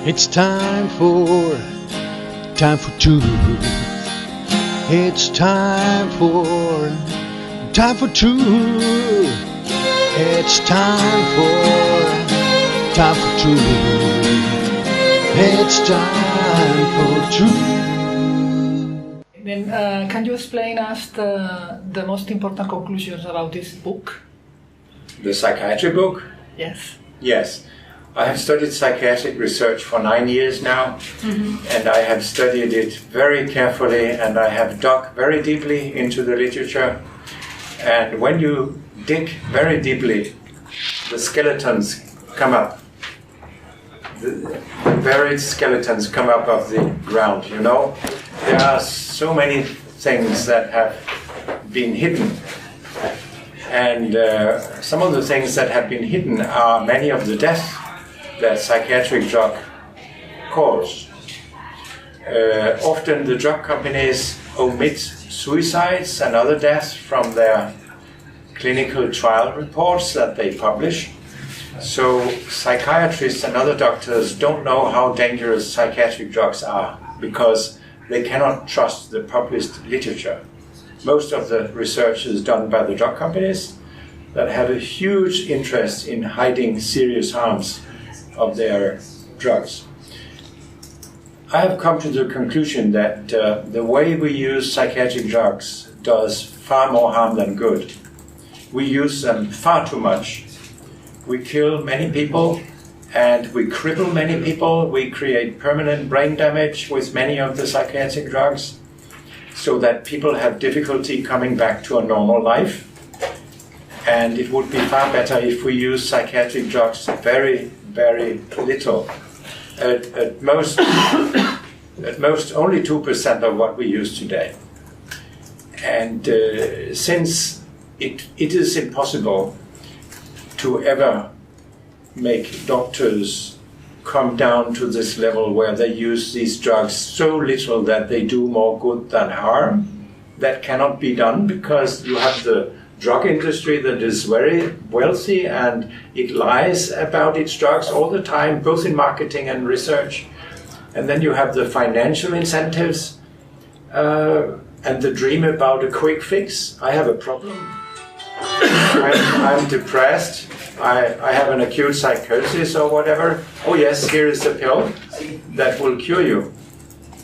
It's time for truth. It's time for truth. It's time for truth. It's time for truth. Then, can you explain us the most important conclusions about this book? The psychiatry book? Yes. Yes. I have studied psychiatric research for 9 years now, and I have studied it very carefully, and I have dug very deeply into the literature. And when you dig very deeply, the skeletons come up. The buried skeletons come up of the ground, you know. There are so many things that have been hidden. And some of the things that have been hidden are many of the deaths that psychiatric drug cause. Often the drug companies omit suicides and other deaths from their clinical trial reports that they publish. So psychiatrists and other doctors don't know how dangerous psychiatric drugs are because they cannot trust the published literature. Most of the research is done by the drug companies that have a huge interest in hiding serious harms of their drugs. I have come to the conclusion that the way we use psychiatric drugs does far more harm than good. We use them far too much. We kill many people and we cripple many people. We create permanent brain damage with many of the psychiatric drugs so that people have difficulty coming back to a normal life. And it would be far better if we use psychiatric drugs very little. At most only 2% of what we use today. And since it is impossible to ever make doctors come down to this level where they use these drugs so little that they do more good than harm, that cannot be done because you have the drug industry that is very wealthy and it lies about its drugs all the time, both in marketing and research. And then you have the financial incentives and the dream about a quick fix. I have a problem. I'm depressed. I have an acute psychosis or whatever. Oh yes, here is the pill that will cure you.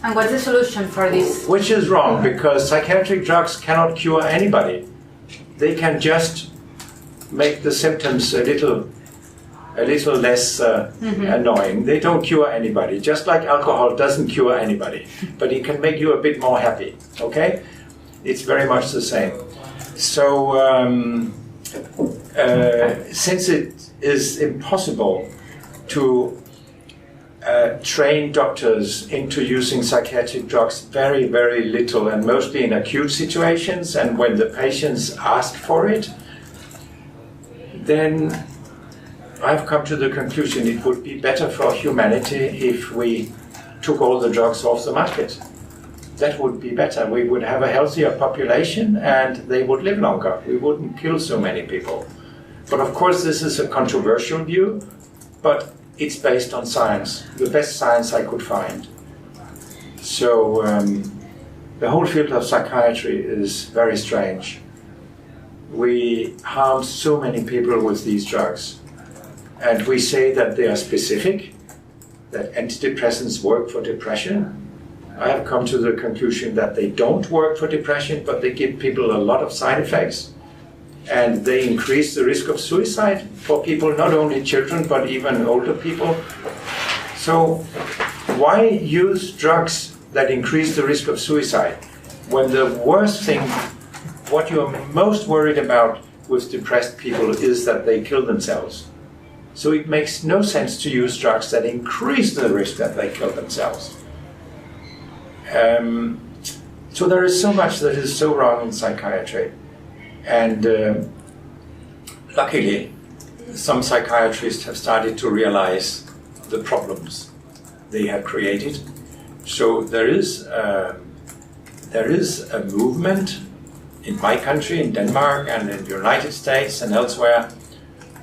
And what's the solution for this? Which is wrong, because psychiatric drugs cannot cure anybody. They can just make the symptoms a little less annoying. They don't cure anybody, just like alcohol doesn't cure anybody. But it can make you a bit more happy, okay? It's very much the same. So, since it is impossible to train doctors into using psychiatric drugs very little and mostly in acute situations and when the patients ask for it, then I've come to the conclusion it would be better for humanity if we took all the drugs off the market. That would be better. We would have a healthier population and they would live longer. We wouldn't kill so many people. But of course this is a controversial view, but it's based on science, the best science I could find. So the whole field of psychiatry is very strange. We harm so many people with these drugs. And we say that they are specific, that antidepressants work for depression. I have come to the conclusion that they don't work for depression, but they give people a lot of side effects. And they increase the risk of suicide for people, not only children, but even older people. So why use drugs that increase the risk of suicide when the worst thing, what you're most worried about with depressed people is that they kill themselves? So it makes no sense to use drugs that increase the risk that they kill themselves. So there is so much that is so wrong in psychiatry. And luckily, some psychiatrists have started to realize the problems they have created. So there is a movement in my country, in Denmark, and in the United States and elsewhere,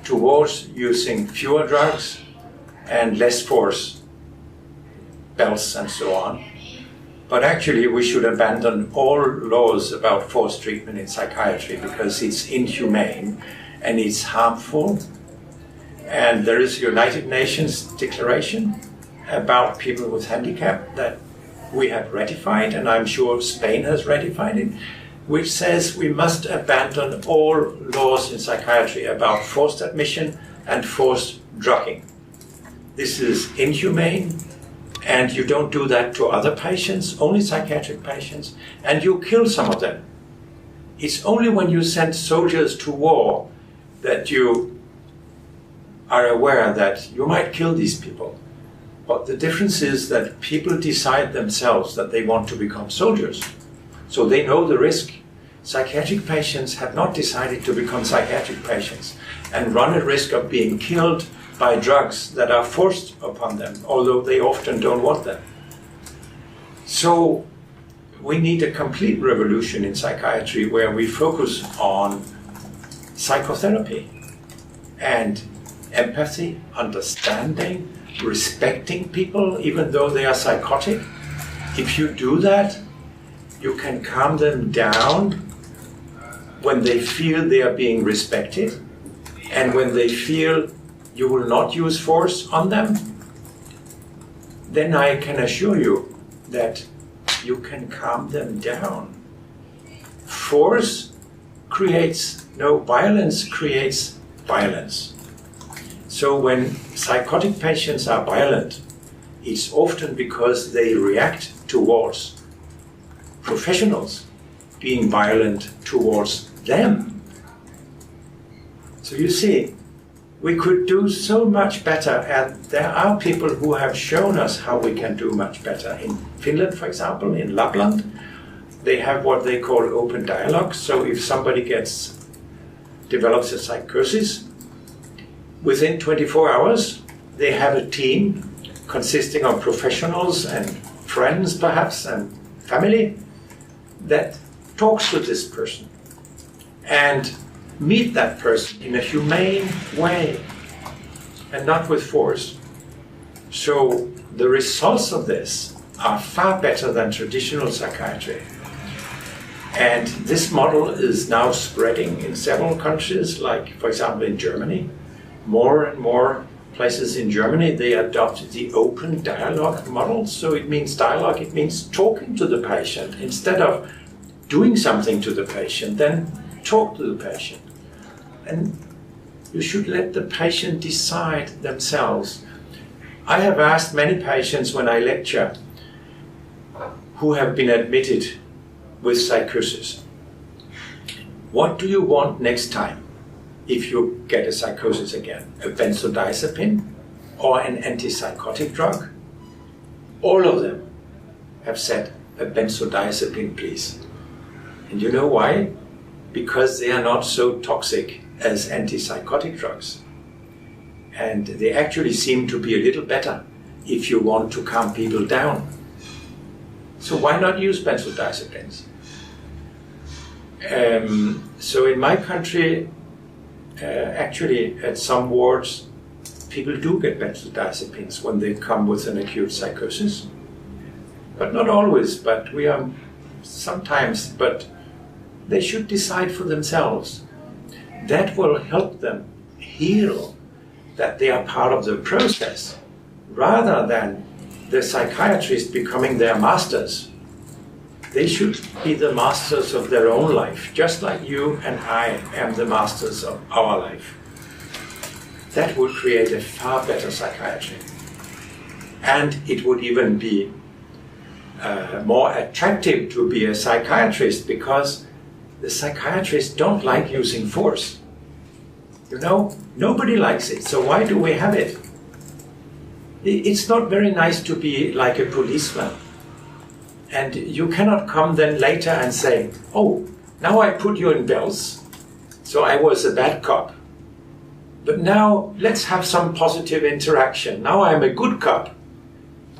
towards using fewer drugs and less force belts and so on. But actually we should abandon all laws about forced treatment in psychiatry because it's inhumane and it's harmful. And there is a United Nations declaration about people with handicap that we have ratified, and I'm sure Spain has ratified it, which says we must abandon all laws in psychiatry about forced admission and forced drugging. This is inhumane, and you don't do that to other patients, only psychiatric patients, and you kill some of them. It's only when you send soldiers to war that you are aware that you might kill these people. But the difference is that people decide themselves that they want to become soldiers. So they know the risk. Psychiatric patients have not decided to become psychiatric patients and run a risk of being killed by drugs that are forced upon them, although they often don't want them. So we need a complete revolution in psychiatry where we focus on psychotherapy and empathy, understanding, respecting people even though they are psychotic. If you do that, you can calm them down when they feel they are being respected and when they feel you will not use force on them. Then I can assure you that you can calm them down. Force creates, no, violence creates violence. So when psychotic patients are violent, it's often because they react towards professionals being violent towards them. So you see, we could do so much better, and there are people who have shown us how we can do much better. In Finland, for example, in Lapland, they have what they call open dialogue. So if somebody develops a psychosis, within 24 hours, they have a team consisting of professionals and friends, perhaps, and family that talks to this person and meet that person in a humane way and not with force. So the results of this are far better than traditional psychiatry. And this model is now spreading in several countries, like, for example, in Germany. More and more places in Germany, they adopt the open dialogue model. So it means dialogue, it means talking to the patient. Instead of doing something to the patient, then talk to the patient. And you should let the patient decide themselves. I have asked many patients when I lecture who have been admitted with psychosis, what do you want next time? If you get a psychosis again, a benzodiazepine or an antipsychotic drug? All of them have said, a benzodiazepine, please. And you know why? Because they are not so toxic as antipsychotic drugs. And they actually seem to be a little better if you want to calm people down. So why not use benzodiazepines? So in my country, actually, at some wards, people do get benzodiazepines when they come with an acute psychosis. But not always, but we are sometimes, but they should decide for themselves. That will help them heal, that they are part of the process, rather than the psychiatrist becoming their masters. They should be the masters of their own life, just like you and I am the masters of our life. That would create a far better psychiatry. And it would even be more attractive to be a psychiatrist, because the psychiatrists don't like using force. You know, nobody likes it, so why do we have it? It's not very nice to be like a policeman. And you cannot come then later and say, oh, now I put you in bells, so I was a bad cop. But now let's have some positive interaction. Now I'm a good cop.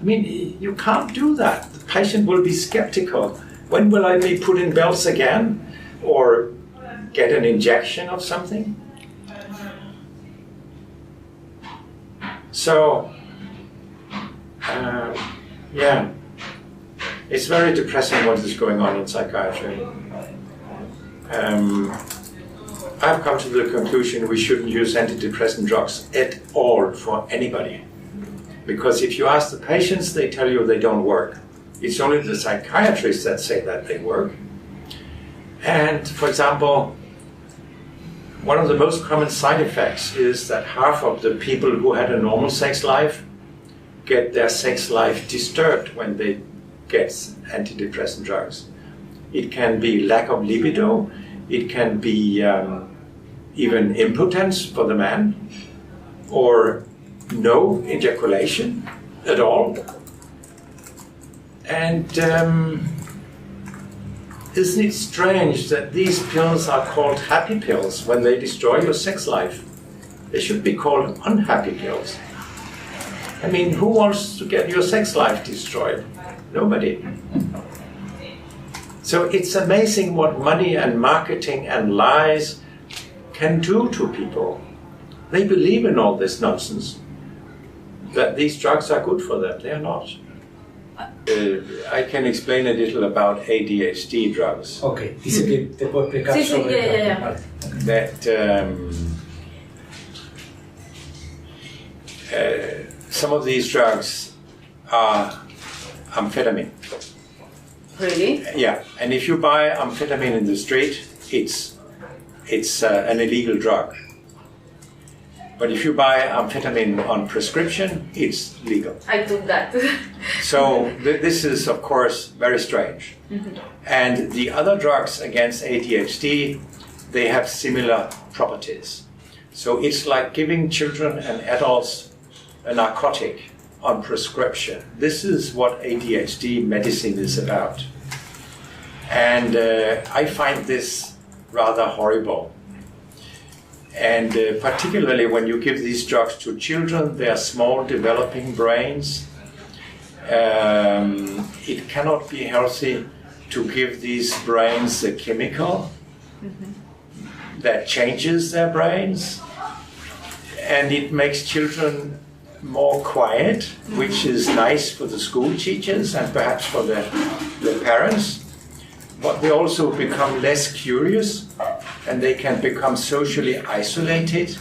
I mean, you can't do that. The patient will be skeptical. When will I be put in bells again? Or get an injection of something? Yeah. It's very depressing what is going on in psychiatry. I've come to the conclusion we shouldn't use antidepressant drugs at all for anybody. Because if you ask the patients, they tell you they don't work. It's only the psychiatrists that say that they work. And, for example, one of the most common side effects is that half of the people who had a normal sex life get their sex life disturbed when they get antidepressant drugs. It can be lack of libido, it can be even impotence for the man, or no ejaculation at all. And isn't it strange that these pills are called happy pills when they destroy your sex life? They should be called unhappy pills. I mean, who wants to get your sex life destroyed? Nobody. So it's amazing what money and marketing and lies can do to people. They believe in all this nonsense, that these drugs are good for them. They are not. I can explain a little about ADHD drugs. Okay, dice que te puedo explicar Sí, sobre ya. Vale. That some of these drugs are amphetamine. Really? Yeah, and if you buy amphetamine in the street, it's an illegal drug. But if you buy amphetamine on prescription, it's legal. I took that. So this is, of course, very strange. Mm-hmm. And the other drugs against ADHD, they have similar properties. So it's like giving children and adults a narcotic on prescription. This is what ADHD medicine is about. And I find this rather horrible. And particularly when you give these drugs to children, they are small developing brains. It cannot be healthy to give these brains a chemical that changes their brains. And it makes children more quiet, which is nice for the school teachers and perhaps for the parents. But they also become less curious, and they can become socially isolated.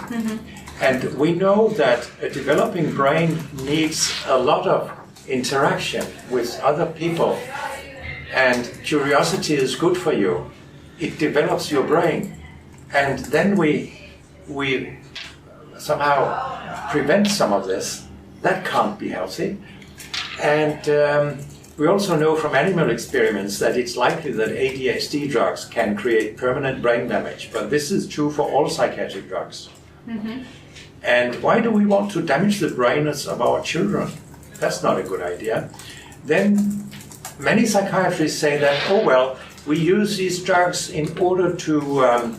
And we know that a developing brain needs a lot of interaction with other people, and curiosity is good for you. It develops your brain, and then we somehow prevent some of this. That can't be healthy. And we also know from animal experiments that it's likely that ADHD drugs can create permanent brain damage, but this is true for all psychiatric drugs. And why do we want to damage the brains of our children? That's not a good idea. Then many psychiatrists say that, oh well, we use these drugs in order to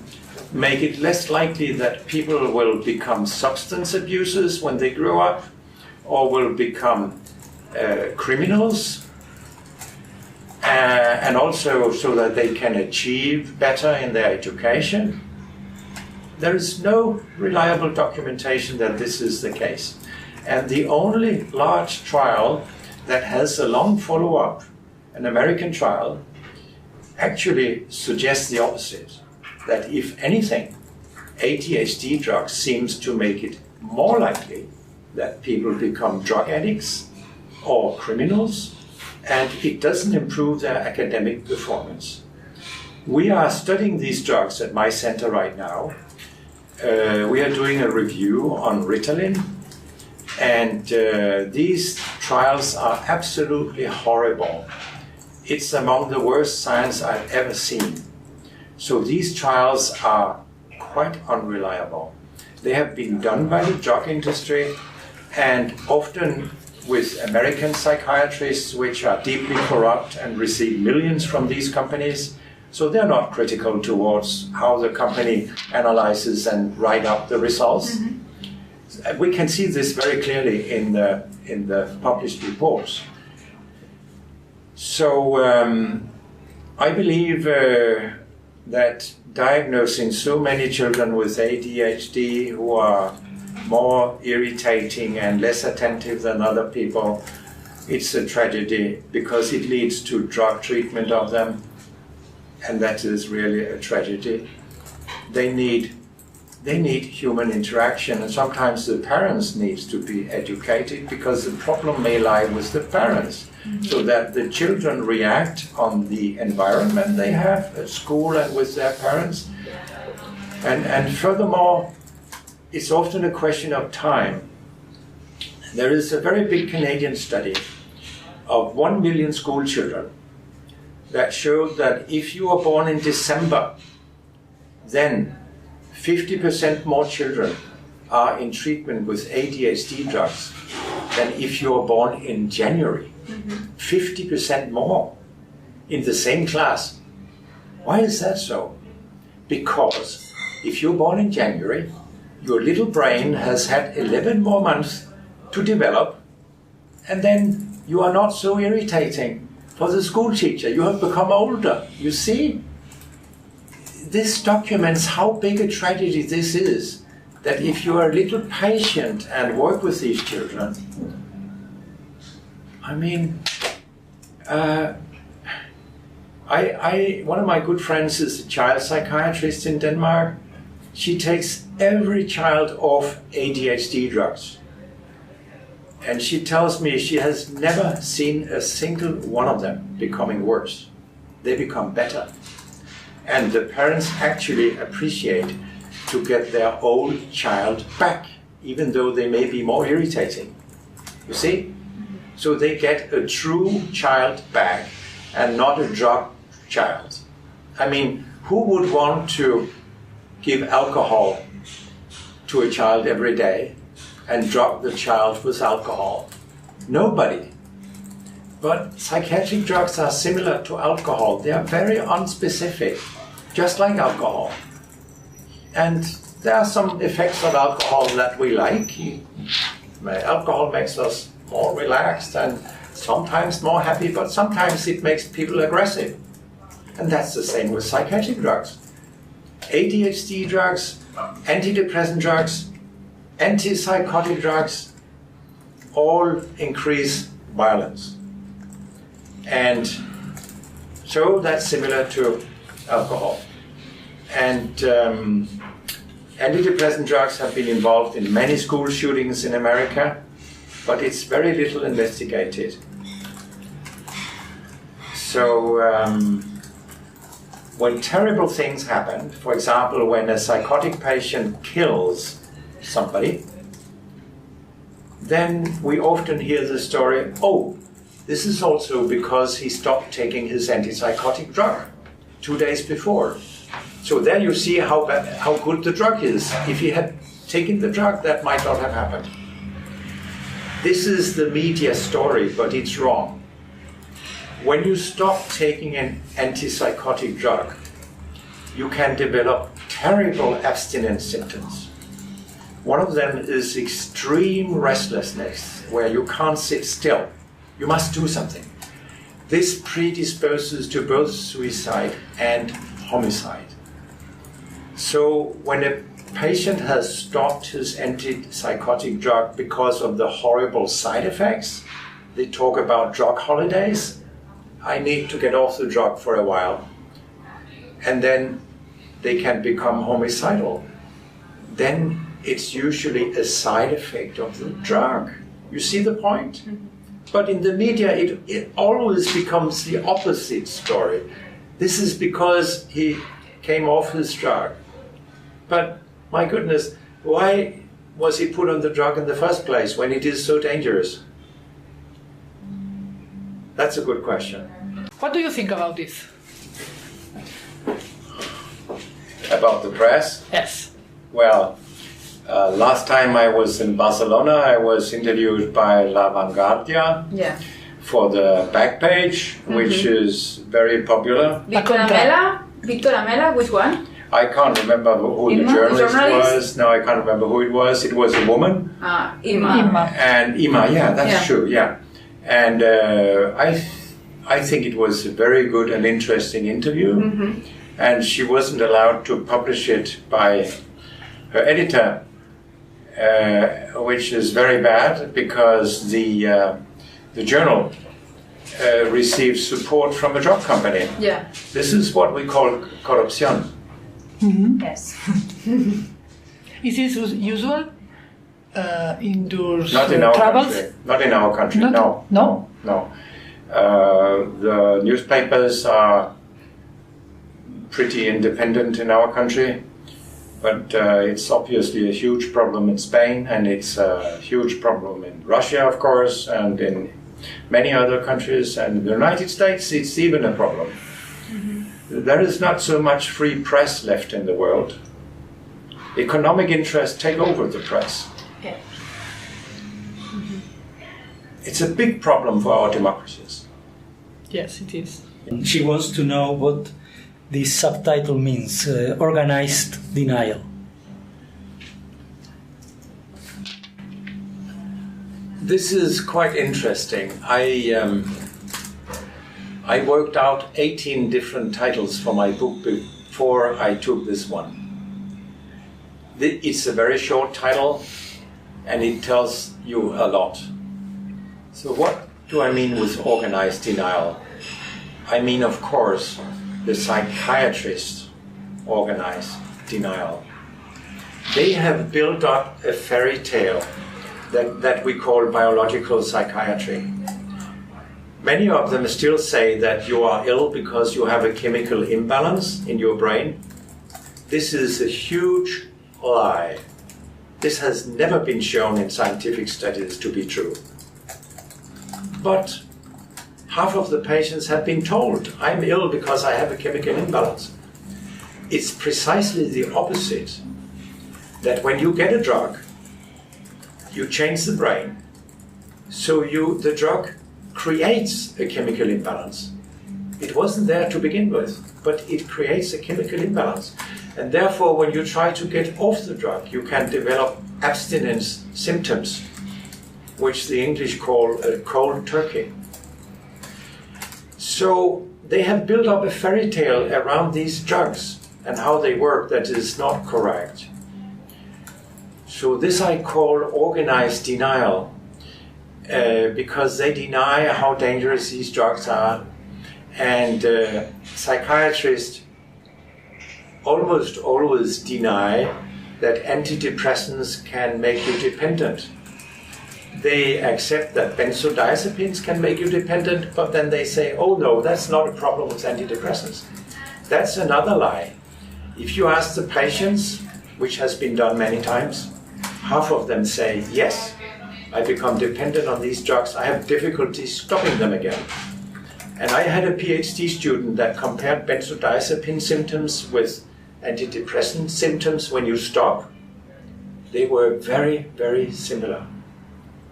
make it less likely that people will become substance abusers when they grow up, or will become criminals, and also so that they can achieve better in their education. There is no reliable documentation that this is the case. And the only large trial that has a long follow-up, an American trial, actually suggests the opposite. That if anything, ADHD drugs seems to make it more likely that people become drug addicts or criminals, and it doesn't improve their academic performance. We are studying these drugs at my center right now. We are doing a review on Ritalin, and these trials are absolutely horrible. It's among the worst science I've ever seen. So these trials are quite unreliable. They have been done by the drug industry, and often with American psychiatrists, which are deeply corrupt and receive millions from these companies. So they're not critical towards how the company analyzes and write up the results. We can see this very clearly in the published reports. So I believe that diagnosing so many children with ADHD who are more irritating and less attentive than other people it's a tragedy because it leads to drug treatment of them, and that is really a tragedy. They need human interaction, and sometimes the parents need to be educated because the problem may lie with the parents, so that the children react on the environment they have at school and with their parents. And furthermore, it's often a question of time. There is a very big Canadian study of 1 million school children that showed that if you are born in December, then 50% more children are in treatment with ADHD drugs than if you are born in January. 50% more in the same class. Why is that so? Because if you're born in January, your little brain has had 11 more months to develop, and then you are not so irritating for the school teacher. You have become older. You see? This documents how big a tragedy this is, that if you are a little patient and work with these children, I mean, one of my good friends is a child psychiatrist in Denmark. She takes every child off ADHD drugs. And she tells me she has never seen a single one of them becoming worse. They become better. And the parents actually appreciate to get their old child back, even though they may be more irritating. You see? So they get a true child back and not a drug child. I mean, who would want to give alcohol to a child every day and drug the child with alcohol? Nobody. But psychiatric drugs are similar to alcohol. They are very unspecific, just like alcohol. And there are some effects of alcohol that we like. Alcohol makes us more relaxed and sometimes more happy, but sometimes it makes people aggressive. And that's the same with psychiatric drugs. ADHD drugs, antidepressant drugs, antipsychotic drugs all increase violence. And so that's similar to alcohol. And antidepressant drugs have been involved in many school shootings in America, but it's very little investigated. So when terrible things happen, for example, when a psychotic patient kills somebody, then we often hear the story, oh, this is also because he stopped taking his antipsychotic drug 2 days before. So there you see how good the drug is. If he had taken the drug, that might not have happened. This is the media story, but it's wrong. When you stop taking an antipsychotic drug, you can develop terrible abstinence symptoms. One of them is extreme restlessness, where you can't sit still. You must do something. This predisposes to both suicide and homicide. So when a patient has stopped his antipsychotic drug because of the horrible side effects, they talk about drug holidays. I need to get off the drug for a while. And then they can become homicidal. Then it's usually a side effect of the drug. You see the point? But in the media, it always becomes the opposite story. This is because he came off his drug. But my goodness, why was he put on the drug in the first place when it is so dangerous? That's a good question. What do you think about this? About the press? Yes. Well, last time I was in Barcelona, I was interviewed by La Vanguardia for the back page, which is very popular. Victor Amela, which one? I can't remember who the journalist was. No, I can't remember who it was. It was a woman. Ima. And Ima, yeah, that's true, yeah. And I think it was a very good and interesting interview. And she wasn't allowed to publish it by her editor, which is very bad because the the journal receives support from a drug company. Yeah. This is what we call corruption. Yes. Is this usual in those Not in our travels? country. Not in our country. Not- No. no? The newspapers are pretty independent in our country, but it's obviously a huge problem in Spain, and it's a huge problem in Russia, of course, and in many other countries, and in the United States it's even a problem. There is not so much free press left in the world. Economic interests take over the press. Yeah. It's a big problem for our democracies. Yes, it is. She wants to know what this subtitle means, organized denial. This is quite interesting. I worked out 18 different titles for my book before I took this one. It's a very short title, and it tells you a lot. So what do I mean with organized denial? I mean, of course, the psychiatrists organize denial. They have built up a fairy tale that we call biological psychiatry. Many of them still say that you are ill because you have a chemical imbalance in your brain. This is a huge lie. This has never been shown in scientific studies to be true. But half of the patients have been told, I'm ill because I have a chemical imbalance. It's precisely the opposite. That when you get a drug, you change the brain. So the drug creates a chemical imbalance. It wasn't there to begin with, but it creates a chemical imbalance. And therefore, when you try to get off the drug, you can develop abstinence symptoms, which the English call a cold turkey. So they have built up a fairy tale around these drugs and how they work that is not correct. So this I call organized denial, because they deny how dangerous these drugs are, and psychiatrists almost always deny that antidepressants can make you dependent. They accept that benzodiazepines can make you dependent, but then they say, oh no, that's not a problem with antidepressants. That's another lie. If you ask the patients, which has been done many times, half of them say, yes, I become dependent on these drugs, I have difficulty stopping them again. And I had a PhD student that compared benzodiazepine symptoms with antidepressant symptoms when you stop. They were very, very similar.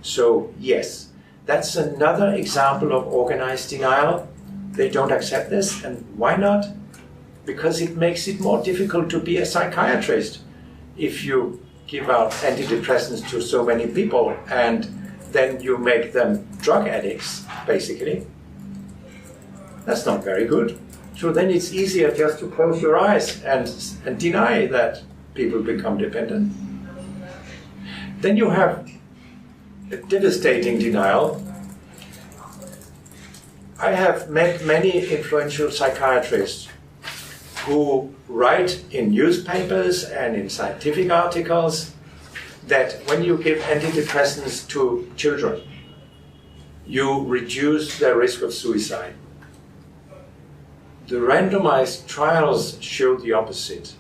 So yes, that's another example of organized denial. They don't accept this, and why not? Because it makes it more difficult to be a psychiatrist if you give out antidepressants to so many people and then you make them drug addicts, basically. That's not very good. So then it's easier just to close your eyes and deny that people become dependent. Then you have a devastating denial. I have met many influential psychiatrists who write in newspapers and in scientific articles that when you give antidepressants to children, you reduce their risk of suicide. The randomized trials show the opposite.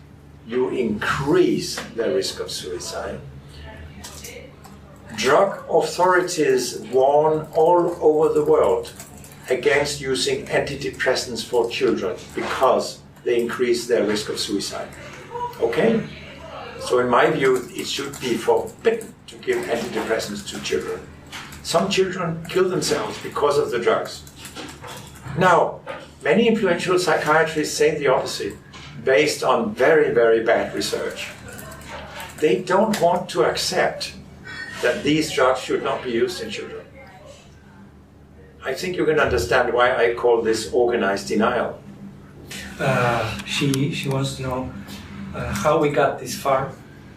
You increase the risk of suicide. Drug authorities warn all over the world against using antidepressants for children because they increase their risk of suicide. Okay? So in my view, it should be forbidden to give antidepressants to children. Some children kill themselves because of the drugs. Now, many influential psychiatrists say the opposite, based on very, very bad research. They don't want to accept that these drugs should not be used in children. I think you can understand why I call this organized denial. She wants to know how we got this far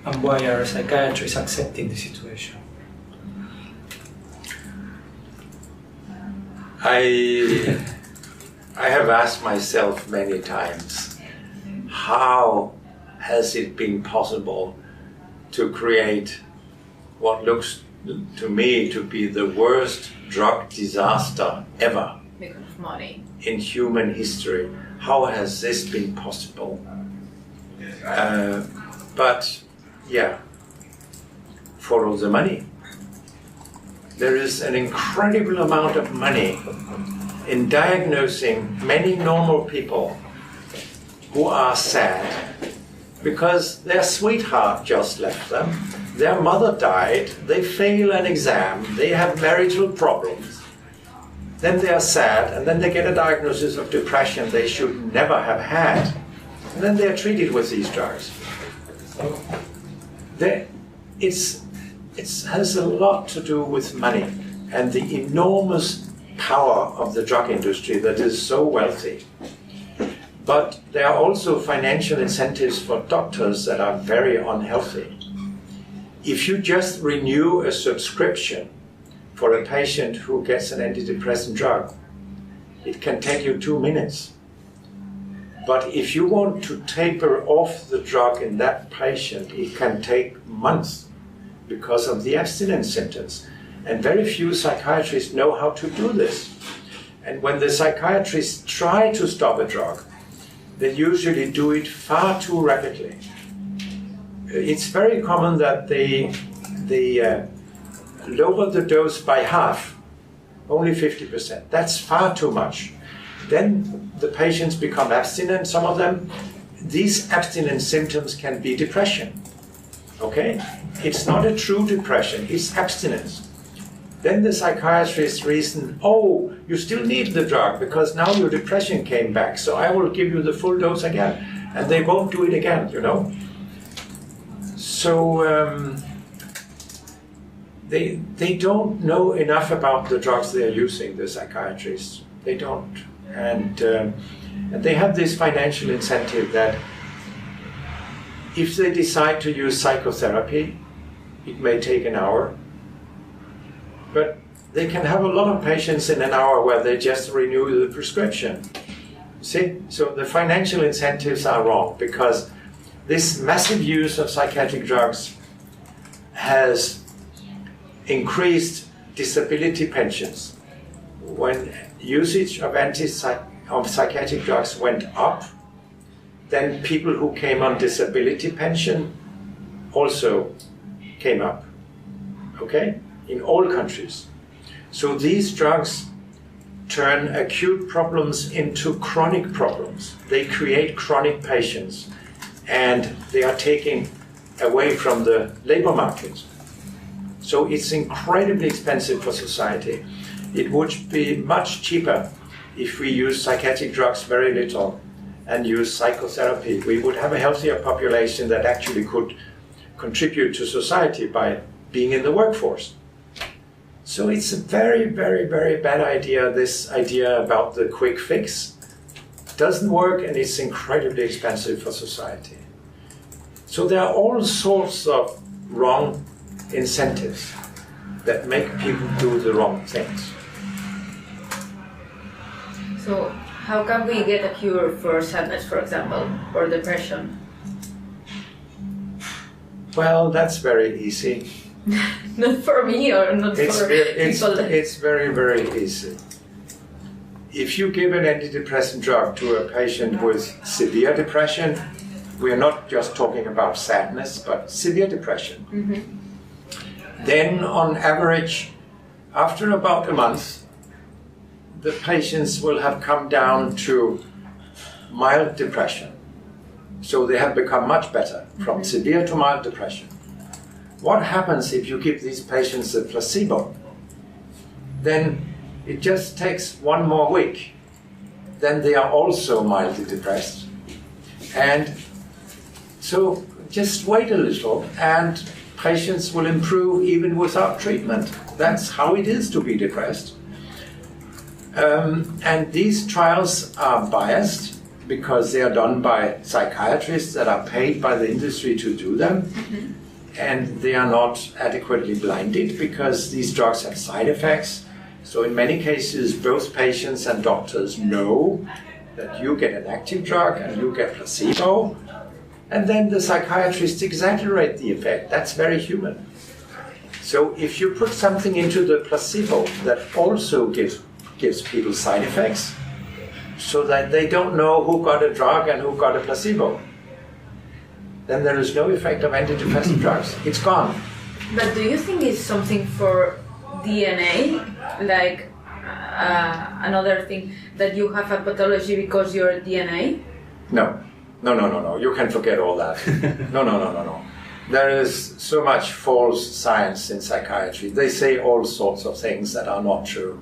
and why are psychiatrists accepting the situation. I have asked myself many times, how has it been possible to create what looks to me to be the worst drug disaster ever Because of money. in human history? How has this been possible? But yeah, follow the money. There is an incredible amount of money in diagnosing many normal people who are sad because their sweetheart just left them, their mother died, they fail an exam, they have marital problems, then they are sad, and then they get a diagnosis of depression they should never have had, and then they are treated with these drugs. It has a lot to do with money and the enormous power of the drug industry that is so wealthy. But there are also financial incentives for doctors that are very unhealthy. If you just renew a subscription for a patient who gets an antidepressant drug, it can take you 2 minutes. But if you want to taper off the drug in that patient, it can take months because of the abstinence symptoms. And very few psychiatrists know how to do this. And when the psychiatrists try to stop a drug, they usually do it far too rapidly. It's very common that they lower the dose by half, only 50%. That's far too much. Then the patients become abstinent, some of them. These abstinence symptoms can be depression. Okay? It's not a true depression, it's abstinence. Then the psychiatrist reason, oh, you still need the drug because now your depression came back, so I will give you the full dose again. And they won't do it again, you know? So they don't know enough about the drugs they are using, the psychiatrists. They don't. And they have this financial incentive that if they decide to use psychotherapy, it may take an hour, but they can have a lot of patients in an hour where they just renew the prescription. See? So the financial incentives are wrong because this massive use of psychiatric drugs has increased disability pensions. When usage of psychiatric drugs went up, then people who came on disability pension also came up, okay, in all countries. So these drugs turn acute problems into chronic problems. They create chronic patients, and they are taking away from the labor market. So it's incredibly expensive for society. It would be much cheaper if we use psychiatric drugs very little and use psychotherapy. We would have a healthier population that actually could contribute to society by being in the workforce. So it's a very, very, very bad idea, this idea about the quick fix. It doesn't work and it's incredibly expensive for society. So there are all sorts of wrong incentives that make people do the wrong things. So how can we get a cure for sadness, for example, or depression? Well, that's very easy. Not for me or not for people. It's very, very easy. If you give an antidepressant drug to a patient with severe depression, we are not just talking about sadness, but severe depression. Mm-hmm. Then on average, after about a month, the patients will have come down to mild depression. So they have become much better, from severe to mild depression. What happens if you give these patients a placebo? Then it just takes 1 more week. Then they are also mildly depressed. And so just wait a little and patients will improve even without treatment. That's how it is to be depressed. And these trials are biased because they are done by psychiatrists that are paid by the industry to do them. Mm-hmm. And they are not adequately blinded because these drugs have side effects. So in many cases, both patients and doctors know that you get an active drug and you get placebo, and then the psychiatrists exaggerate the effect. That's very human. So if you put something into the placebo that also gives people side effects, so that they don't know who got a drug and who got a placebo, then there is no effect of antidepressant drugs. It's gone. But do you think it's something for DNA, like another thing, that you have a pathology because you're DNA? No. You can forget all that. No. There is so much false science in psychiatry. They say all sorts of things that are not true.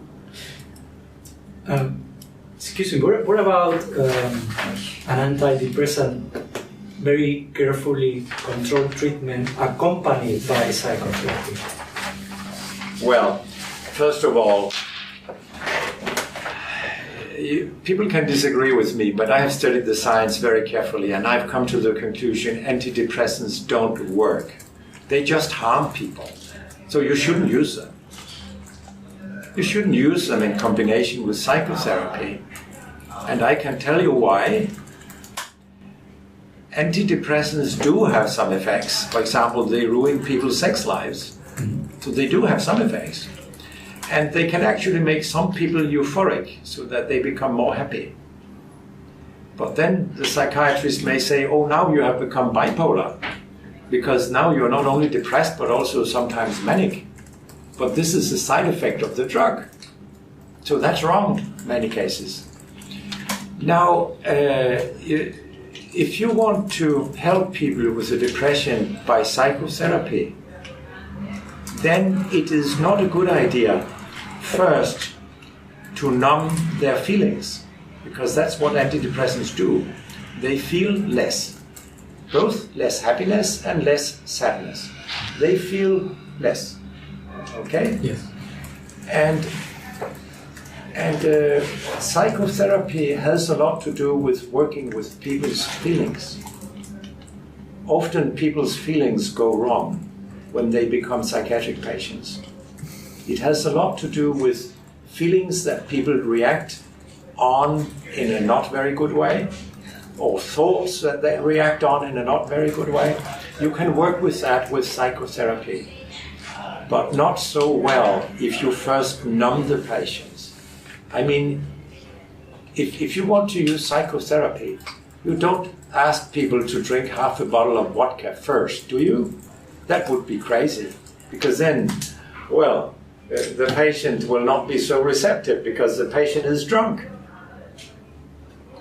Excuse me, what about an antidepressant, very carefully controlled treatment accompanied by psychotherapy? Well, first of all, people can disagree with me, but I have studied the science very carefully, and I've come to the conclusion antidepressants don't work. They just harm people. So you shouldn't use them. You shouldn't use them in combination with psychotherapy. And I can tell you why. Antidepressants do have some effects. For example, they ruin people's sex lives. So they do have some effects. And they can actually make some people euphoric so that they become more happy. But then the psychiatrist may say, oh, now you have become bipolar, because now you're not only depressed but also sometimes manic. But this is a side effect of the drug. So that's wrong in many cases. Now, if you want to help people with a depression by psychotherapy, then it is not a good idea first to numb their feelings, because that's what antidepressants do. They feel less, both less happiness and less sadness. They feel less, okay? Yes. And psychotherapy has a lot to do with working with people's feelings. Often people's feelings go wrong when they become psychiatric patients. It has a lot to do with feelings that people react on in a not very good way, or thoughts that they react on in a not very good way. You can work with that with psychotherapy, but not so well if you first numb the patients. I mean, if you want to use psychotherapy, you don't ask people to drink half a bottle of vodka first, do you? That would be crazy, because then, well, the patient will not be so receptive because the patient is drunk.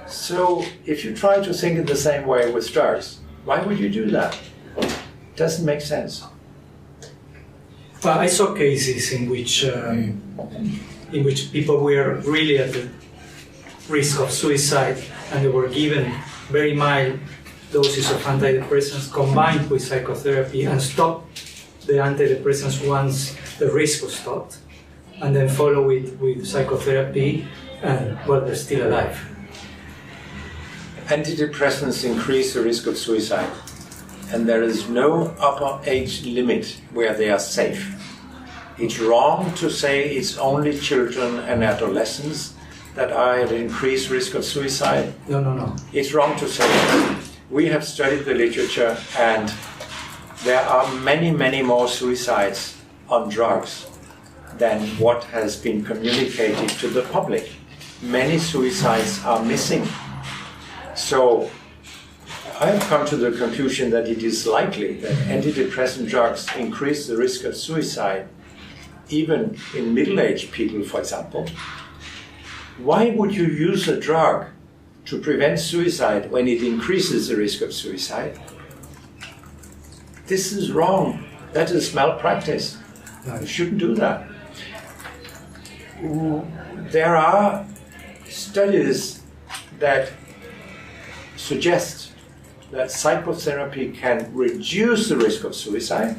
So if you try to think in the same way with drugs, why would you do that? It doesn't make sense. Well, I saw cases in which people were really at the risk of suicide, and they were given very mild doses of antidepressants combined with psychotherapy, and stopped the antidepressants once the risk was stopped, and then follow it with psychotherapy, and well, they're still alive. Antidepressants increase the risk of suicide, and there is no upper age limit where they are safe. It's wrong to say it's only children and adolescents that are at increased risk of suicide. No. It's wrong to say that. We have studied the literature, and there are many, many more suicides on drugs than what has been communicated to the public. Many suicides are missing. So I have come to the conclusion that it is likely that antidepressant drugs increase the risk of suicide, even in middle-aged people, for example. Why would you use a drug to prevent suicide when it increases the risk of suicide? This is wrong. That is malpractice. You shouldn't do that. There are studies that suggest that psychotherapy can reduce the risk of suicide.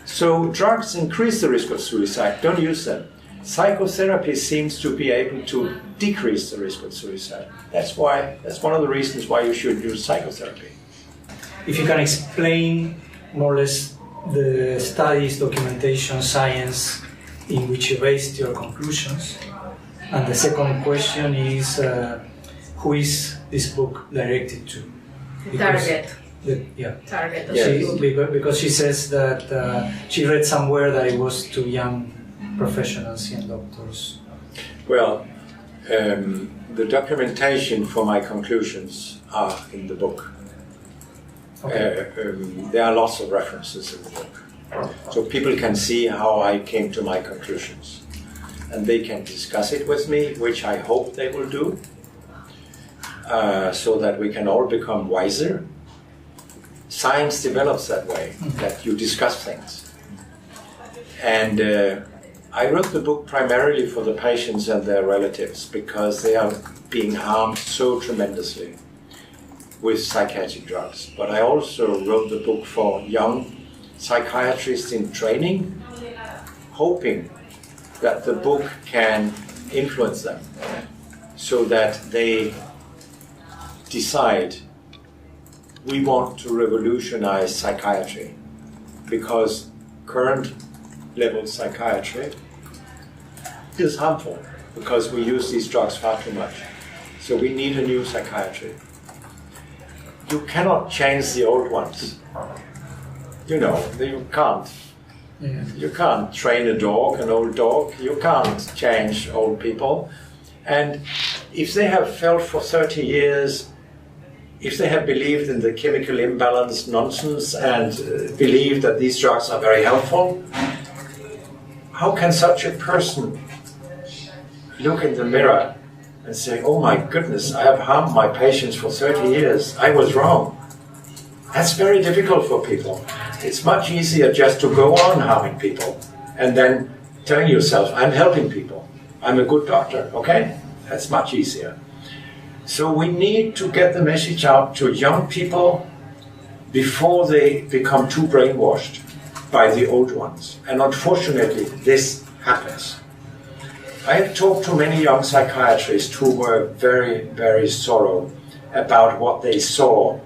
So drugs increase the risk of suicide. Don't use them. Psychotherapy seems to be able to decrease the risk of suicide. That's one of the reasons why you should use psychotherapy. If you can explain more or less the studies, documentation, science in which you based your conclusions. And the second question is, who is this book directed to? Target. Target of the book. Because she says that she read somewhere that it was to young professionals and doctors. Well, the documentation for my conclusions are in the book. Okay. There are lots of references in the book. So people can see how I came to my conclusions. And they can discuss it with me, which I hope they will do, so that we can all become wiser. Science develops that way, that you discuss things. And I wrote the book primarily for the patients and their relatives, because they are being harmed so tremendously with psychiatric drugs. But I also wrote the book for young psychiatrists in training, hoping that the book can influence them so that they decide, we want to revolutionize psychiatry, because current level psychiatry is harmful because we use these drugs far too much. So we need a new psychiatry. You cannot change the old ones. You know, you can't. Yeah. You can't train a dog, an old dog. You can't change old people. And if they have felt for 30 years, if they have believed in the chemical imbalance nonsense and believed that these drugs are very helpful, how can such a person look in the mirror and say, oh my goodness, I have harmed my patients for 30 years. I was wrong. That's very difficult for people. It's much easier just to go on harming people and then telling yourself, I'm helping people. I'm a good doctor, okay? That's much easier. So we need to get the message out to young people before they become too brainwashed by the old ones. And unfortunately, this happens. I have talked to many young psychiatrists who were very, very sorrowful about what they saw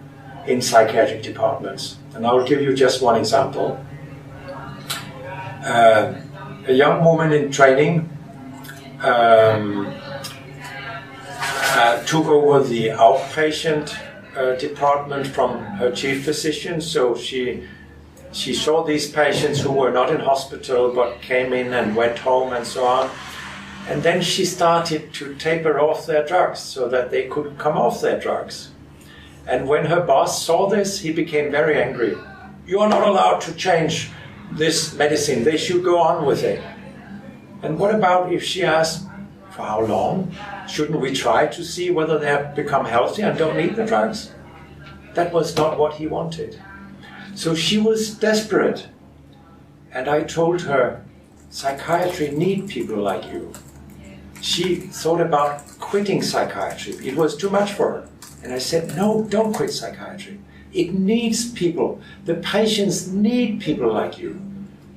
in psychiatric departments. And I will give you just one example. A young woman in training took over the outpatient department from her chief physician. So she saw these patients who were not in hospital but came in and went home and so on. And then she started to taper off their drugs so that they could come off their drugs. And when her boss saw this, he became very angry. You are not allowed to change this medicine. They should go on with it. And what about if she asked, for how long? Shouldn't we try to see whether they have become healthy and don't need the drugs? That was not what he wanted. So she was desperate. And I told her, psychiatry needs people like you. She thought about quitting psychiatry. It was too much for her. And I said, no, don't quit psychiatry. It needs people. The patients need people like you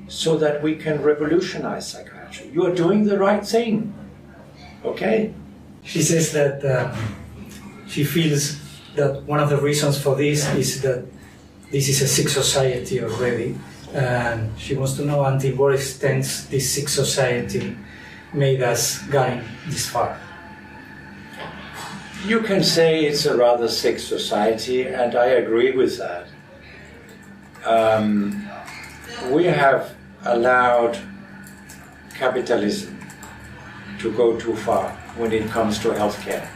so that we can revolutionize psychiatry. You are doing the right thing. Okay? She says that she feels that one of the reasons for this is that this is a sick society already. And she wants to know until what extent this sick society made us get this far. You can say it's a rather sick society, and I agree with that. We have allowed capitalism to go too far when it comes to healthcare.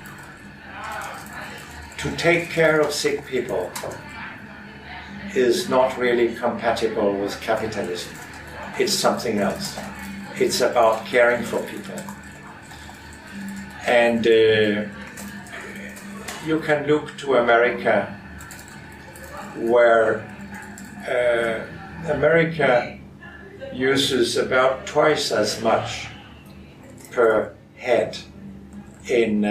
To take care of sick people is not really compatible with capitalism. It's something else. It's about caring for people. And you can look to America, where America uses about twice as much per head in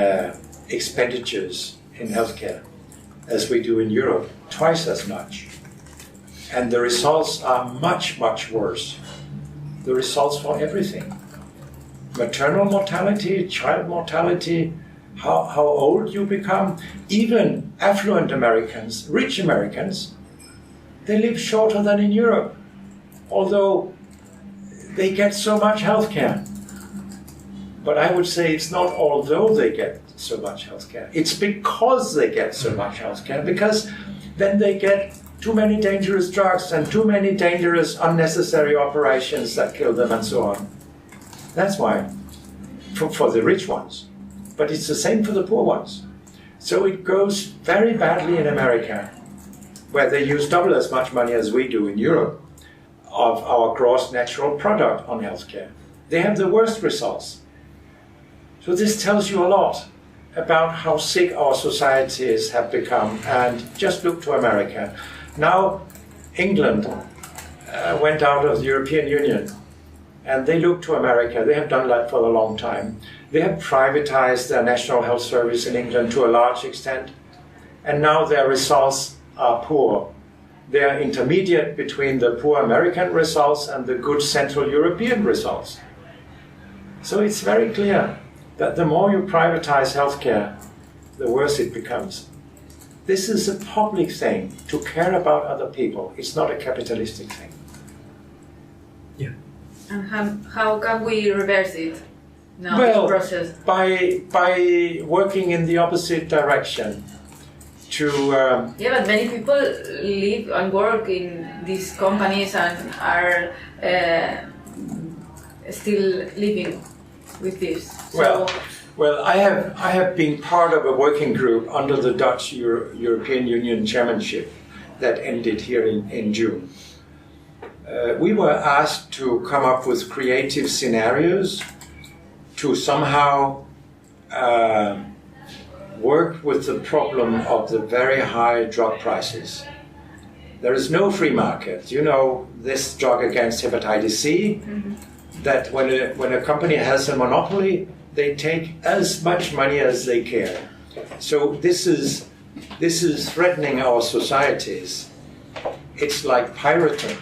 expenditures in healthcare as we do in Europe, twice as much. And the results are much, much worse. The results for everything. Maternal mortality, child mortality, how old you become. Even affluent Americans, rich Americans, they live shorter than in Europe. Although they get so much healthcare. But I would say it's not although they get so much healthcare. It's because they get so much healthcare, because then they get too many dangerous drugs and too many dangerous unnecessary operations that kill them and so on. That's why, for the rich ones. But it's the same for the poor ones. So it goes very badly in America, where they use double as much money as we do in Europe of our gross natural product on healthcare. They have the worst results. So this tells you a lot about how sick our societies have become. And just look to America. Now, England went out of the European Union, and they look to America. They have done that for a long time. They have privatized their National Health Service in England to a large extent, and now their results are poor. They are intermediate between the poor American results and the good Central European results. So it's very clear that the more you privatize healthcare, the worse it becomes. This is a public thing, to care about other people. It's not a capitalistic thing. Yeah. And how can we reverse it? No, well, this process. by working in the opposite direction. Yeah, but many people live and work in these companies and are still living with this. Well, I have been part of a working group under the Dutch European Union chairmanship that ended here in June. We were asked to come up with creative scenarios to somehow work with the problem of the very high drug prices. There is no free market. You know, this drug against hepatitis C, that when a company has a monopoly, they take as much money as they care. So this is threatening our societies. It's like pirating.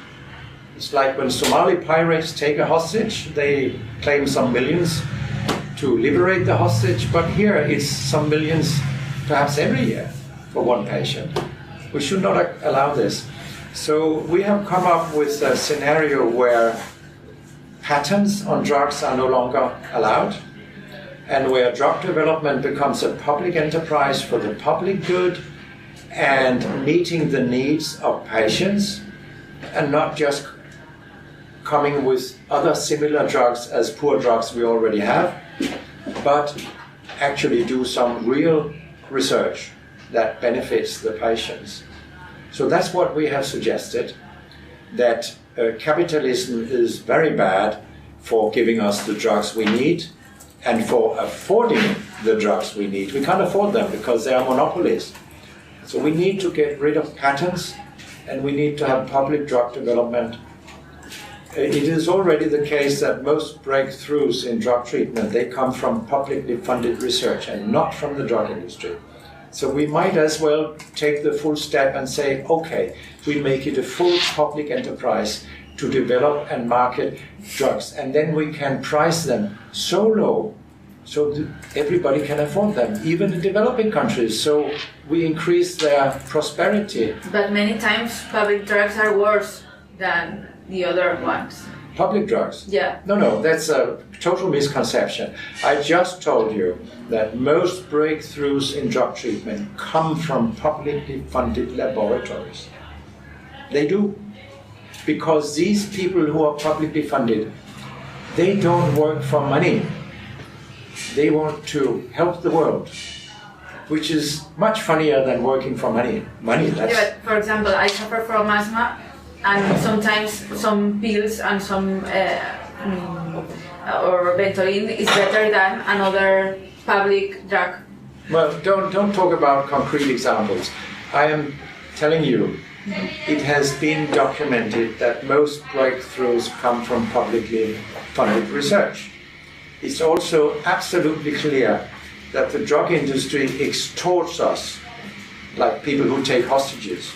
It's like when Somali pirates take a hostage, they claim some millions to liberate the hostage, but here it's some millions perhaps every year for one patient. We should not allow this. So we have come up with a scenario where patents on drugs are no longer allowed, and where drug development becomes a public enterprise for the public good and meeting the needs of patients, and not just coming with other similar drugs as poor drugs we already have, but actually do some real research that benefits the patients. So that's what we have suggested, that capitalism is very bad for giving us the drugs we need and for affording the drugs we need. We can't afford them because they are monopolies. So we need to get rid of patents, and we need to have public drug development. It is already the case that most breakthroughs in drug treatment, they come from publicly funded research and not from the drug industry. So we might as well take the full step and say, okay, we make it a full public enterprise to develop and market drugs, and then we can price them so low so that everybody can afford them, even in developing countries, so we increase their prosperity. But many times public drugs are worse than the other ones. Public drugs? Yeah. No, that's a total misconception. I just told you that most breakthroughs in drug treatment come from publicly funded laboratories. They do. Because these people who are publicly funded, they don't work for money. They want to help the world, which is much funnier than working for money. That's... Yeah, but for example, I suffer from asthma, and sometimes some pills and some or Ventolin is better than another public drug. Well, don't talk about concrete examples. I am telling you, it has been documented that most breakthroughs come from publicly funded research. It's also absolutely clear that the drug industry extorts us, like people who take hostages.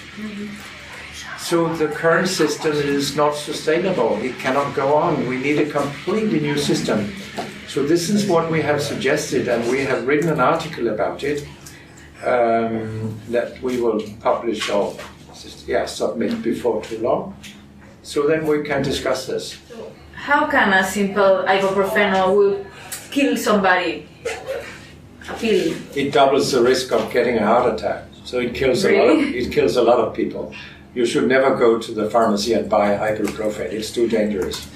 So the current system is not sustainable. It cannot go on. We need a completely new system. So this is what we have suggested, and we have written an article about it that we will publish or submit before too long. So then we can discuss this. So How can a simple ibuprofen will kill somebody? A pill. It doubles the risk of getting a heart attack. So it kills a lot of people. You should never go to the pharmacy and buy ibuprofen. It's too dangerous.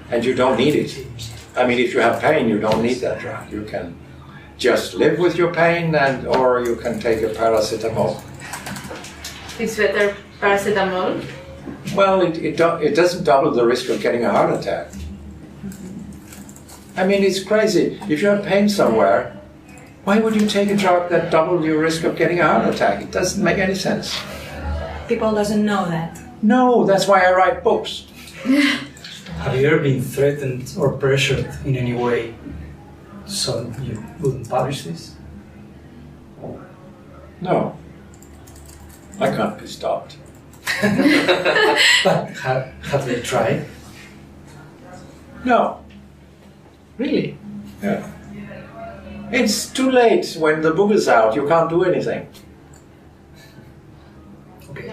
And you don't need it. I mean, if you have pain, you don't need that drug. You can just live with your pain, or you can take a paracetamol. It's better paracetamol? Well, it doesn't double the risk of getting a heart attack. I mean, it's crazy. If you have pain somewhere, why would you take a drug that doubles your risk of getting a heart attack? It doesn't make any sense. People doesn't know that. No, that's why I write books. Have you ever been threatened or pressured in any way so you wouldn't publish this? No. I can't be stopped. But have they tried? No. Really? Yeah. It's too late. When the book is out, you can't do anything. Okay.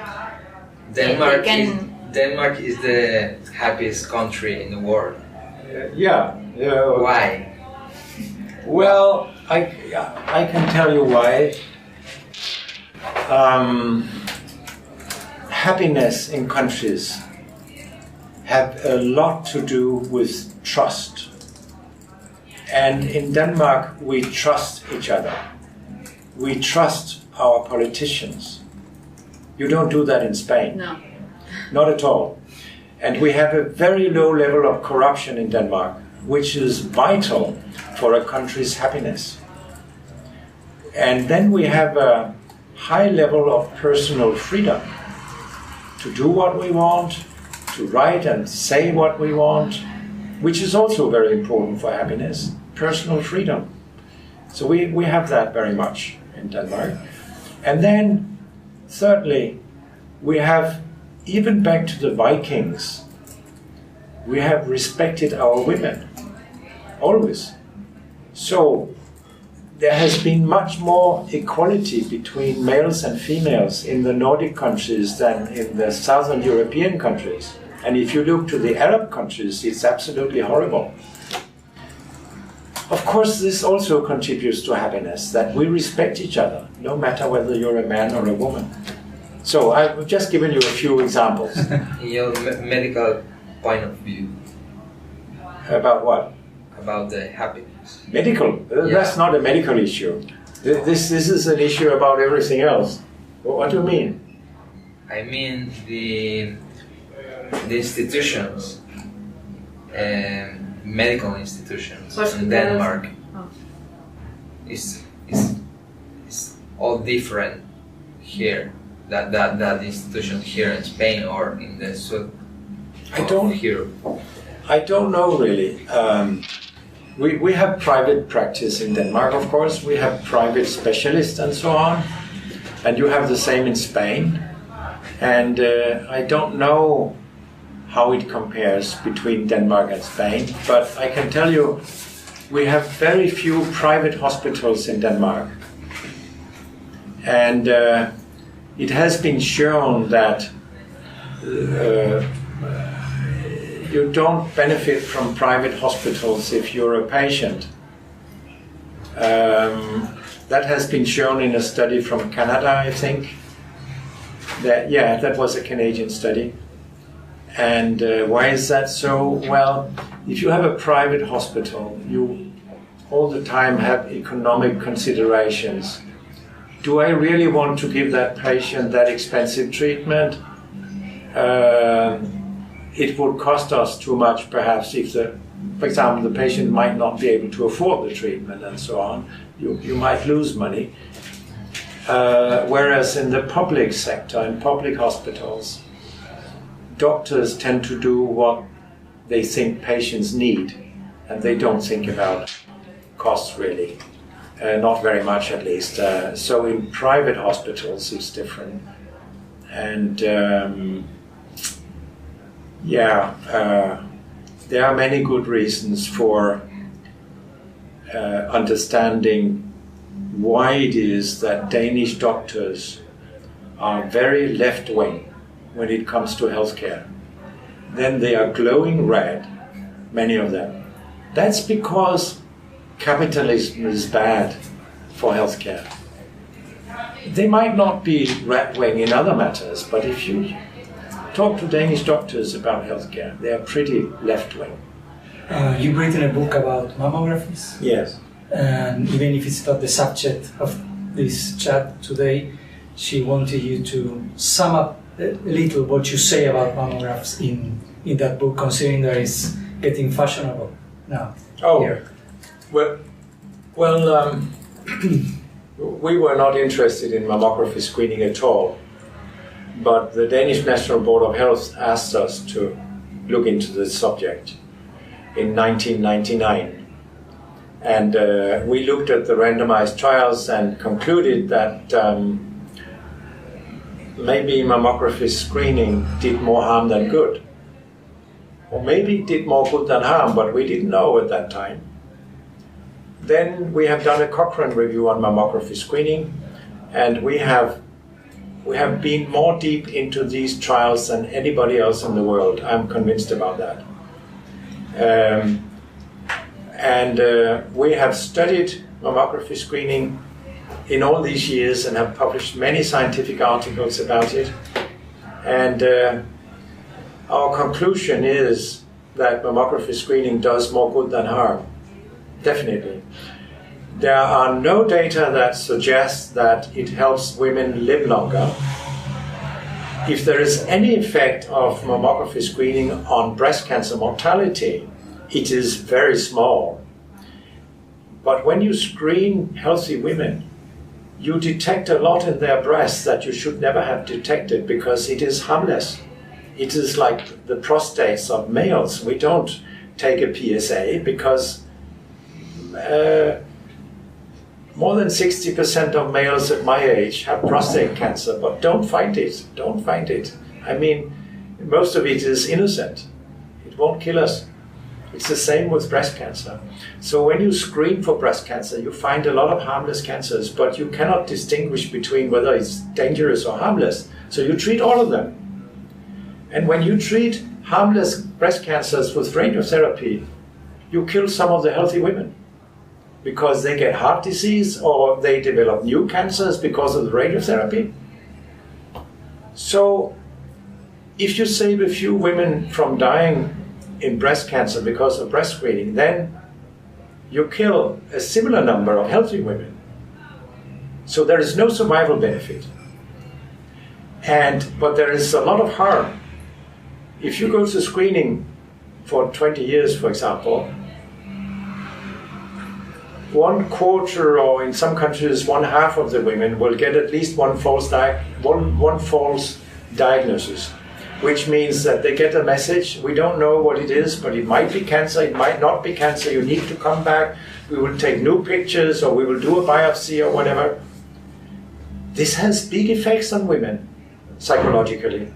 Denmark is the happiest country in the world. Yeah. Why? Well, I can tell you why. Happiness in countries have a lot to do with trust. And in Denmark, we trust each other. We trust our politicians. You don't do that in Spain. No. Not at all. And we have a very low level of corruption in Denmark, which is vital for a country's happiness. And then we have a high level of personal freedom to do what we want, to write and say what we want, which is also very important for happiness, personal freedom. So we have that very much in Denmark. And then, thirdly, we have, even back to the Vikings, we have respected our women, always. So there has been much more equality between males and females in the Nordic countries than in the Southern European countries. And if you look to the Arab countries, it's absolutely horrible. Of course, this also contributes to happiness, that we respect each other, no matter whether you're a man or a woman. So I've just given you a few examples. In your medical point of view. About what? About the happiness. Medical? That's not a medical issue. This is an issue about everything else. What do you mean? I mean the institutions, medical institutions in Denmark is all different here. That institution here in Spain or in the south of Europe. I don't know really. We have private practice in Denmark, of course. We have private specialists and so on. And you have the same in Spain. And I don't know how it compares between Denmark and Spain. But I can tell you, we have very few private hospitals in Denmark. And it has been shown that you don't benefit from private hospitals if you're a patient. That has been shown in a study from Canada, I think. That was a Canadian study. And why is that so? Well, if you have a private hospital, you all the time have economic considerations. Do I really want to give that patient that expensive treatment? It would cost us too much, perhaps, if for example, the patient might not be able to afford the treatment and so on. You might lose money. Whereas in the public sector, in public hospitals, doctors tend to do what they think patients need, and they don't think about costs really. Not very much, at least. So in private hospitals, it's different. And there are many good reasons for understanding why it is that Danish doctors are very left-wing when it comes to healthcare. Then they are glowing red many of them. That's because capitalism is bad for healthcare. They might not be right-wing in other matters, but if you talk to Danish doctors about healthcare, they are pretty left-wing. You've written a book about mammographies. Yes. And even if it's not the subject of this chat today, she wanted you to sum up a little what you say about mammographs in that book, considering that it's getting fashionable now. Oh, here. well, we were not interested in mammography screening at all, but the Danish National Board of Health asked us to look into this subject in 1999. And we looked at the randomized trials and concluded that maybe mammography screening did more harm than good. Or maybe it did more good than harm, but we didn't know at that time. Then we have done a Cochrane review on mammography screening, and we have been more deep into these trials than anybody else in the world. I'm convinced about that. We have studied mammography screening in all these years and have published many scientific articles about it. And our conclusion is that mammography screening does more good than harm. Definitely. There are no data that suggests that it helps women live longer. If there is any effect of mammography screening on breast cancer mortality, it is very small. But when you screen healthy women, you detect a lot in their breasts that you should never have detected because it is harmless. It is like the prostates of males. We don't take a PSA because more than 60% of males at my age have prostate cancer, but don't find it. Don't find it. I mean, most of it is innocent. It won't kill us. It's the same with breast cancer. So when you screen for breast cancer, you find a lot of harmless cancers, but you cannot distinguish between whether it's dangerous or harmless. So you treat all of them. And when you treat harmless breast cancers with radiotherapy, you kill some of the healthy women because they get heart disease or they develop new cancers because of the radiotherapy. So if you save a few women from dying in breast cancer because of breast screening, then you kill a similar number of healthy women. So there is no survival benefit. But there is a lot of harm. If you go to screening for 20 years, for example, 1/4, or in some countries 1/2 of the women will get at least one false diagnosis, which means that they get a message, we don't know what it is, but it might be cancer, it might not be cancer, you need to come back, we will take new pictures, or we will do a biopsy or whatever. This has big effects on women, psychologically.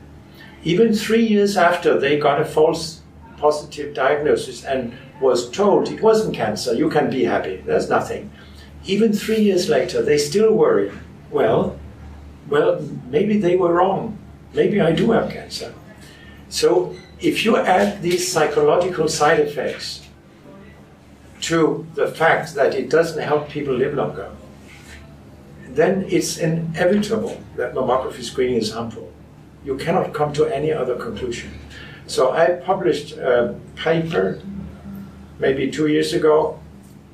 Even 3 years after they got a false positive diagnosis and was told it wasn't cancer, you can be happy, there's nothing. Even 3 years later, they still worry, well, maybe they were wrong. Maybe I do have cancer. So if you add these psychological side effects to the fact that it doesn't help people live longer, then it's inevitable that mammography screening is harmful. You cannot come to any other conclusion. So I published a paper maybe 2 years ago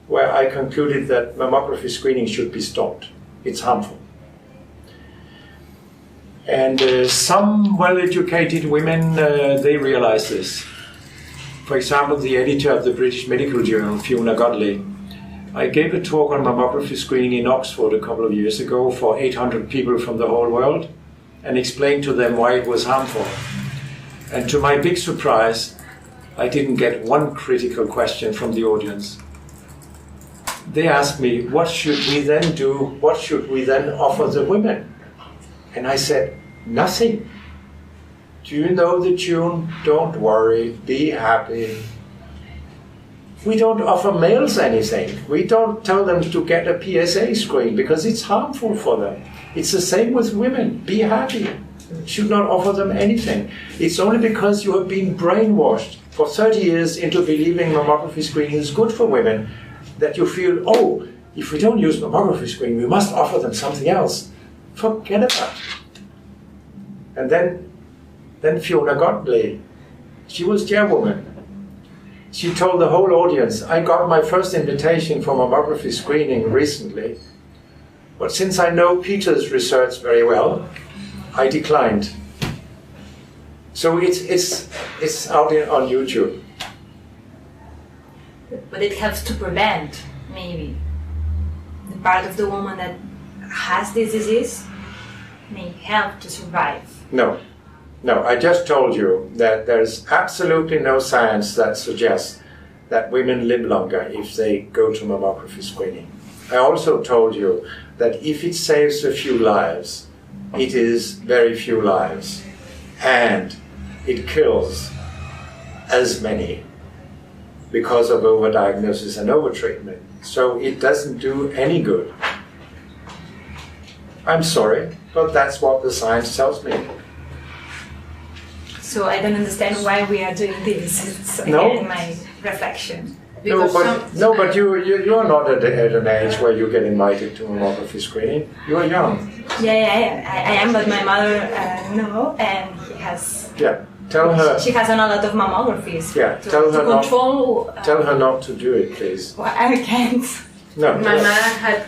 where I concluded that mammography screening should be stopped. It's harmful. And some well-educated women, they realize this. For example, the editor of the British Medical Journal, Fiona Godley. I gave a talk on mammography screening in Oxford a couple of years ago for 800 people from the whole world and explained to them why it was harmful. And to my big surprise, I didn't get one critical question from the audience. They asked me, what should we then do? What should we then offer the women? And I said, nothing. Do you know the tune? Don't worry, be happy. We don't offer males anything. We don't tell them to get a PSA screen because it's harmful for them. It's the same with women. Be happy. Should not offer them anything. It's only because you have been brainwashed for 30 years into believing mammography screening is good for women, that you feel, oh, if we don't use mammography screening, we must offer them something else. Forget about it. And then Fiona Godley, she was chairwoman. She told the whole audience, I got my first invitation for mammography screening recently, but since I know Peter's research very well, I declined. So it's out on YouTube. But it helps to prevent, maybe. The part of the woman that has this disease may help to survive. No, I just told you that there's absolutely no science that suggests that women live longer if they go to mammography screening. I also told you that if it saves a few lives, it is very few lives, and it kills as many because of overdiagnosis and overtreatment. So it doesn't do any good. I'm sorry, but that's what the science tells me. So I don't understand why we are doing this. It's again my reflection. No, but you're not at an age where you get invited to mammography screening. You're young. Yeah, I am, but my mother no, and he has. Yeah, tell her. She has done a lot of mammographies. Yeah, tell her not to do it, please. Well, I can't. No. My mother had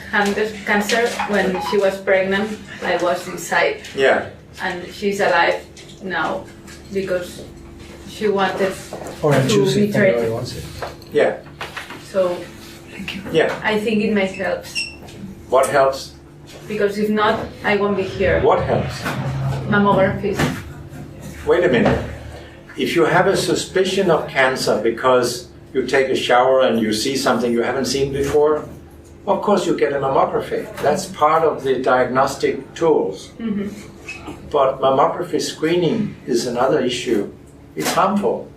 cancer when she was pregnant. I was inside. Yeah. And she's alive now because she wanted Orange to juice be if anybody treated. wants it. Yeah. So Yeah. I think it may help. What helps? Because if not, I won't be here. What helps? Mammographies. Wait a minute. If you have a suspicion of cancer because you take a shower and you see something you haven't seen before, of course you get a mammography. That's part of the diagnostic tools. Mm-hmm. But mammography screening is another issue. It's harmful.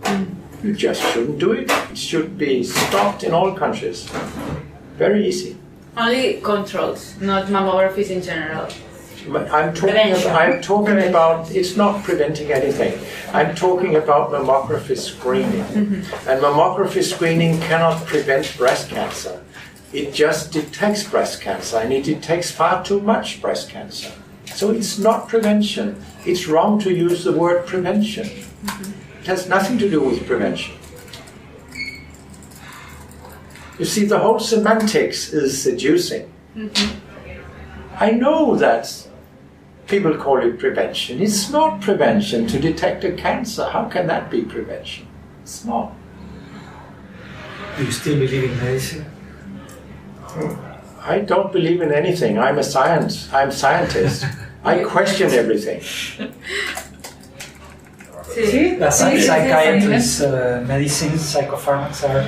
You just shouldn't do it. It should be stopped in all countries. Very easy. Only controls, not mammographies in general. But I'm talking about, it's not preventing anything. I'm talking about mammography screening. Mm-hmm. And mammography screening cannot prevent breast cancer. It just detects breast cancer, and it detects far too much breast cancer. So it's not prevention. It's wrong to use the word prevention. Mm-hmm. It has nothing to do with prevention. You see, the whole semantics is seducing. Mm-hmm. I know that people call it prevention. It's not prevention to detect a cancer. How can that be prevention? It's not. Do you still believe in medicine? I don't believe in anything. I'm a scientist. I question everything. As psychiatrists, medicines, psychofarmacos are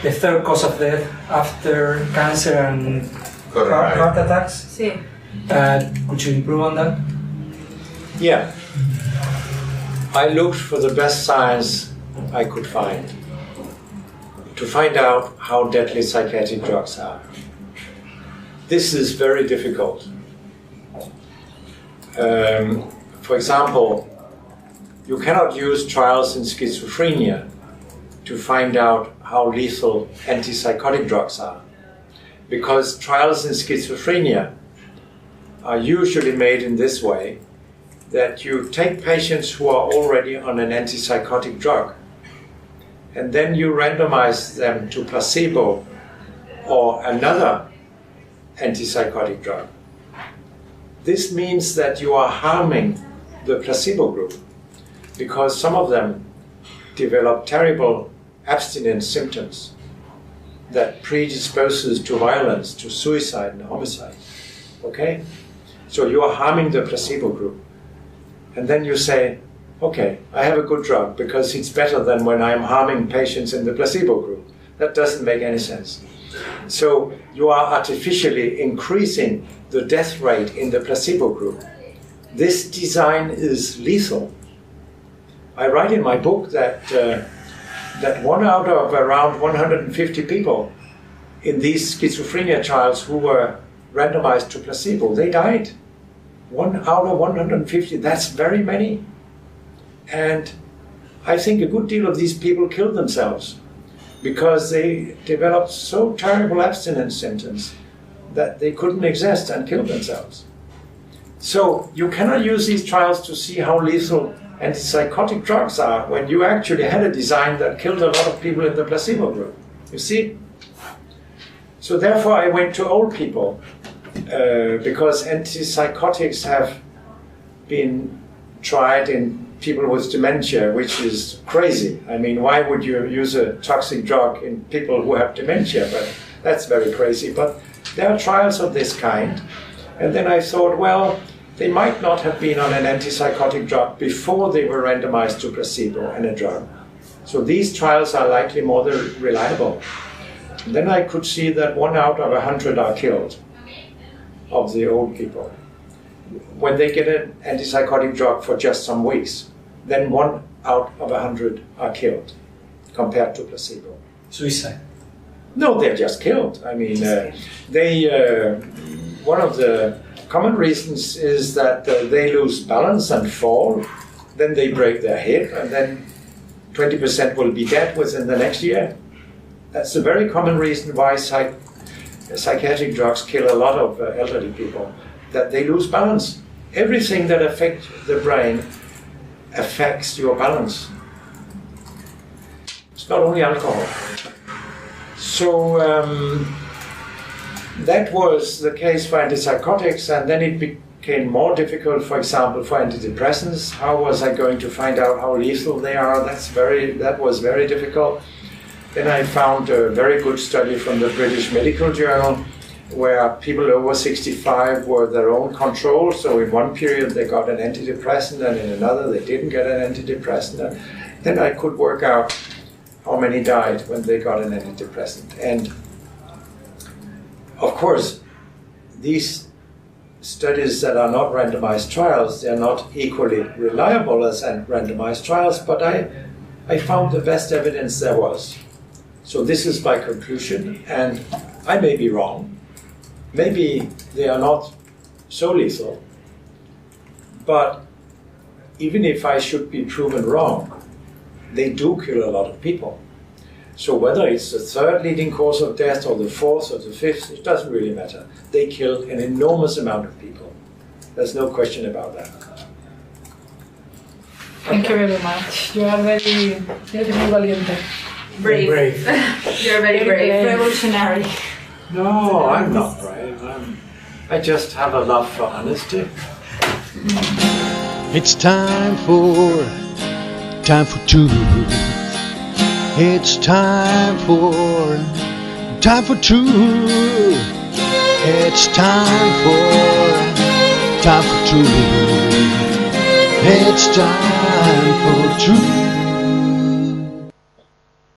the third cause of death after cancer and heart attacks. Could you improve on that? Yeah. I looked for the best science I could find to find out how deadly psychiatric drugs are. This is very difficult. For example, you cannot use trials in schizophrenia to find out how lethal antipsychotic drugs are, because trials in schizophrenia are usually made in this way, that you take patients who are already on an antipsychotic drug and then you randomize them to placebo or another antipsychotic drug. This means that you are harming the placebo group, because some of them develop terrible abstinence symptoms that predisposes to violence, to suicide and homicide. Okay? So you are harming the placebo group. And then you say, okay, I have a good drug because it's better than when I'm harming patients in the placebo group. That doesn't make any sense. So you are artificially increasing the death rate in the placebo group. This design is lethal. I write in my book that that 1 out of around 150 people in these schizophrenia trials who were randomized to placebo, they died. 1 out of 150, that's very many. And I think a good deal of these people killed themselves because they developed so terrible abstinence symptoms that they couldn't exist and killed themselves. So you cannot use these trials to see how lethal antipsychotic drugs are when you actually had a design that killed a lot of people in the placebo group. You see? So therefore I went to old people because antipsychotics have been tried in people with dementia, which is crazy. I mean, why would you use a toxic drug in people who have dementia? But that's very crazy. But there are trials of this kind. And then I thought, well, they might not have been on an antipsychotic drug before they were randomized to placebo and a drug. So these trials are likely more reliable. And then I could see that 1 out of 100 are killed of the old people. When they get an antipsychotic drug for just some weeks, then 1 out of 100 are killed compared to placebo. Suicide? No, they're just killed. I mean, one of the common reasons is that they lose balance and fall, then they break their hip, and then 20% will be dead within the next year. That's a very common reason why psychiatric drugs kill a lot of elderly people, that they lose balance. Everything that affects the brain affects your balance. It's not only alcohol. So that was the case for antipsychotics, and then it became more difficult, for example, for antidepressants. How was I going to find out how lethal they are? That was very difficult. Then I found a very good study from the British Medical Journal where people over 65 were their own control. So in one period they got an antidepressant and in another they didn't get an antidepressant. And then I could work out how many died when they got an antidepressant. And of course, these studies that are not randomized trials, they're not equally reliable as randomized trials, but I found the best evidence there was. So this is my conclusion, and I may be wrong. Maybe they are not so lethal, but even if I should be proven wrong, they do kill a lot of people. So whether it's the third leading cause of death or the fourth or the fifth, it doesn't really matter. They kill an enormous amount of people. There's no question about that. Thank you very much. You are very valiente. Brave. You're very brave. Revolutionary. No, I'm not brave. I just have a love for honesty. It's time for truth. It's time for truth. It's time for truth. It's time